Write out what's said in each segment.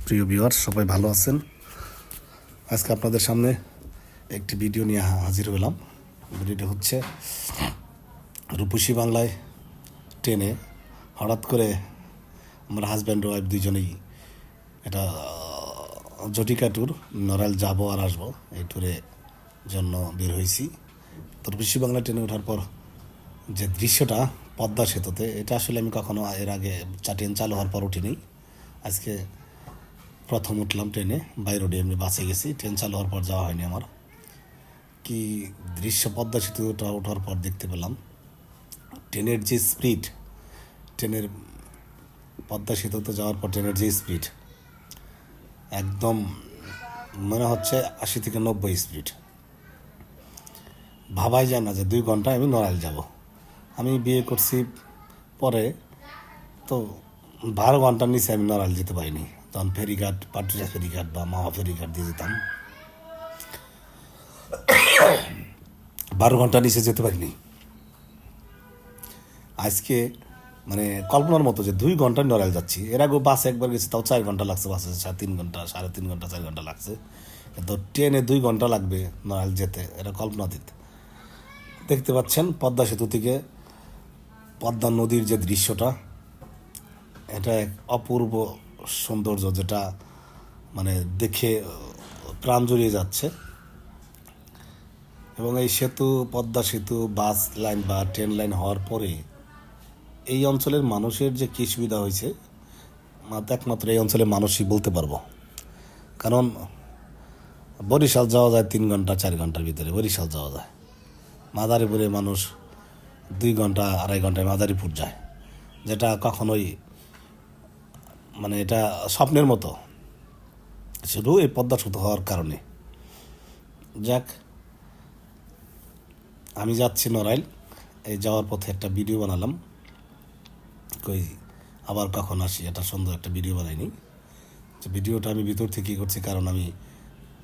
প্রিয় ভিউয়ার্স, সবাই ভালো আছেন? আজকে আপনাদের সামনে একটি ভিডিও নিয়ে হাজির হলাম। ভিডিওটি হচ্ছে রূপসী বাংলায় ট্রেনে হঠাৎ করে আমরা হাজব্যান্ড ওয়াইফ দুজনেই এটা জটিকা ট্যুর নড়াইল যাবো আর আসবো এই ট্যুরে জন্য বের হয়েছি। তো রূপসী বাংলা ট্রেনে ওঠার পর যে দৃশ্যটা পদ্মা সেতুতে, এটা আসলে আমি কখনো এর আগে ট্রেন চালু হওয়ার পর উঠিনি। আজকে প্রথম উঠলাম ট্রেনে, বাই রোডে এমনি বাসে গেছি, ট্রেন চালু হওয়ার পর যাওয়া হয়নি আমার। কি দৃশ্য পদ্মা সেতুটা ওঠার পর দেখতে পেলাম, ট্রেনের যে স্পিড, ট্রেনের পদ্মা সেতুতে যাওয়ার পর ট্রেনের যে স্পিড একদম মনে হচ্ছে 80 থেকে 90 স্পিড। ভাবাই যায় না যে 2 ঘন্টায় আমি নড়াইল যাব। আমি বিয়ে করছি পরে, তো 12 ঘন্টার নিচে আমি নড়াইল যেতে পারিনি। তখন ফেরিঘাট, পাটুরিয়া ফেরিঘাট বা মাওয়া ফেরিঘাট দিয়ে যেতাম। 12 ঘন্টার নিচে যেতে পারিনি। আজকে মানে কল্পনার মতো যে 2 ঘন্টায় নড়াইল যাচ্ছি। এর আগেও বাসে একবার গেছি, তাও 4 ঘন্টা লাগছে, বাসে 3 ঘন্টা, 3.5 ঘন্টা, 4 ঘন্টা লাগছে। কিন্তু ট্রেনে 2 ঘন্টা লাগবে নড়াইল যেতে, এটা কল্পনাতীত। দেখতে পাচ্ছেন পদ্মা সেতু থেকে পদ্মা নদীর যে দৃশ্যটা, এটা এক অপূর্ব সৌন্দর্য, যেটা মানে দেখে প্রাণ জুড়িয়ে যাচ্ছে। এবং এই সেতু, পদ্মা সেতু, বাস লাইন বা ট্রেন লাইন হওয়ার পরে এই অঞ্চলের মানুষের যে কী সুবিধা হয়েছে, একমাত্র এই অঞ্চলের মানুষই বলতে পারবো। কারণ বরিশাল যাওয়া যায় 3 ঘন্টা 4 ঘন্টার ভিতরে, বরিশাল যাওয়া যায়। মাদারীপুরে মানুষ 2 ঘন্টা 2.5 ঘন্টায় মাদারীপুর যায়, যেটা কখনোই মানে এটা স্বপ্নের মতো, শুধু এই পদ্মা সেতু হওয়ার কারণে। যাক, আমি যাচ্ছি নড়াইল, এই যাওয়ার পথে একটা ভিডিও বানালাম, কই আবার কখন আসি, এটা সুন্দর একটা ভিডিও বানাইনি। যে ভিডিওটা আমি ভিতর থেকে করছি, কারণ আমি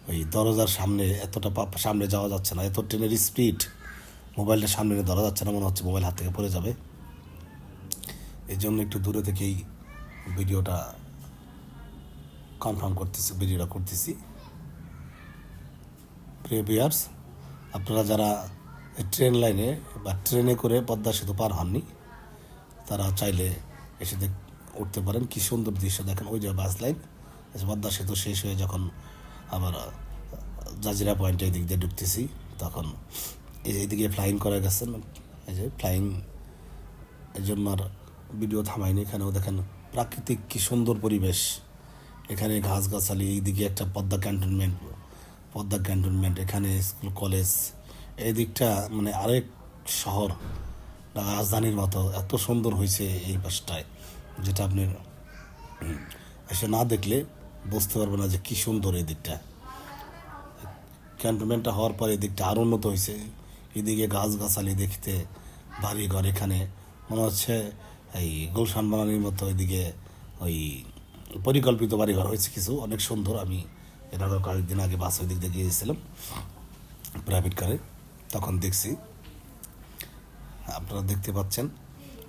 ওই দরজার সামনে এতটা সামনে যাওয়া যাচ্ছে না, এত ট্রেনের স্পিড, মোবাইলটা সামনে নিয়ে ধরা যাচ্ছে না, মনে হচ্ছে মোবাইল হাত থেকে পড়ে যাবে। এই জন্য একটু দূরে থেকেই ভিডিওটা কনফার্ম করতেছি, ভিডিওটা করতেছি। প্রিয় ভিউয়ার্স, আপনারা যারা ট্রেন লাইনে বা ট্রেনে করে পদ্মা সেতু পার হননি, তারা চাইলে এসে উঠতে পারেন। কি সুন্দর দৃশ্য দেখেন, ওই যে বাস লাইন, পদ্মা সেতু শেষ হয়ে যখন আবার জাজিরা পয়েন্টে এই দিক দিয়ে ঢুকতেছি, তখন এইদিকে ফ্লাইং করে গেছেন, এই যে ফ্লাইং, এই জন্য আর ভিডিও থামাইনি। এখানেও দেখেন প্রাকৃতিক কি সুন্দর পরিবেশ, এখানে গাছগাছালি, এইদিকে একটা পদ্মা ক্যান্টনমেন্ট, এখানে স্কুল কলেজ, এই দিকটা মানে আরেক শহর, রাজধানীর মতো এত সুন্দর হয়েছে এই পাশটায়, যেটা আপনি এসে না দেখলে বুঝতে পারবে না যে কী সুন্দর এই দিকটা। ক্যান্টনমেন্টটা হওয়ার পর এই দিকটা আরও উন্নত হয়েছে, এদিকে গাছগাছালি দেখতে, বাড়িঘর, এখানে মনে হচ্ছে এই গুলশান বানানির মতো এদিকে ওই পরিকল্পিত বাড়িঘর হয়েছে কিছু, অনেক সুন্দর। আমি এর আগে কয়েকদিন আগে বাস ওই দিক দিয়ে গিয়েছিলাম প্রাইভেট কারে, তখন দেখছি। আপনারা দেখতে পাচ্ছেন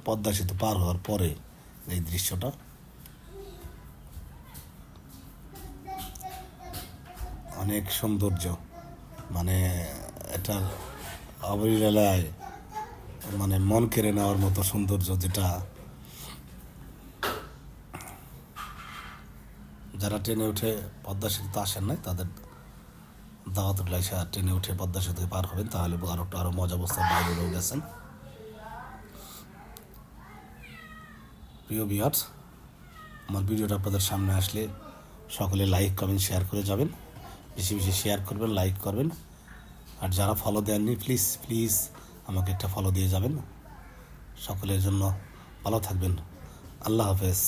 পদ্মা সেতু পার হওয়ার পরে এই দৃশ্যটা, অনেক সৌন্দর্য, মানে এটার অবলীলায় মানে মন কেড়ে নেওয়ার মতো সৌন্দর্য, যেটা যারা ট্রেনে উঠে পদ্মা সেতুতে আসেন নাই, তাদের দাওয়াত উঠলাইসা ট্রেনে উঠে পদ্মা সেতু পার হবেন, তাহলে আরও মজা অবস্থার বাইরে রয়ে গেছেন। প্রিয় ভিউয়ার্স, আমার ভিডিওটা আপনাদের সামনে আসলে সকলে লাইক, কমেন্ট, শেয়ার করে যাবেন, বেশি বেশি শেয়ার করবেন, লাইক করবেন। আর যারা ফলো দেননি, প্লিজ প্লিজ আমাকে একটা ফলো দিয়ে যাবেন। সকলের জন্য ভালো থাকবেন। আল্লাহ হাফেজ।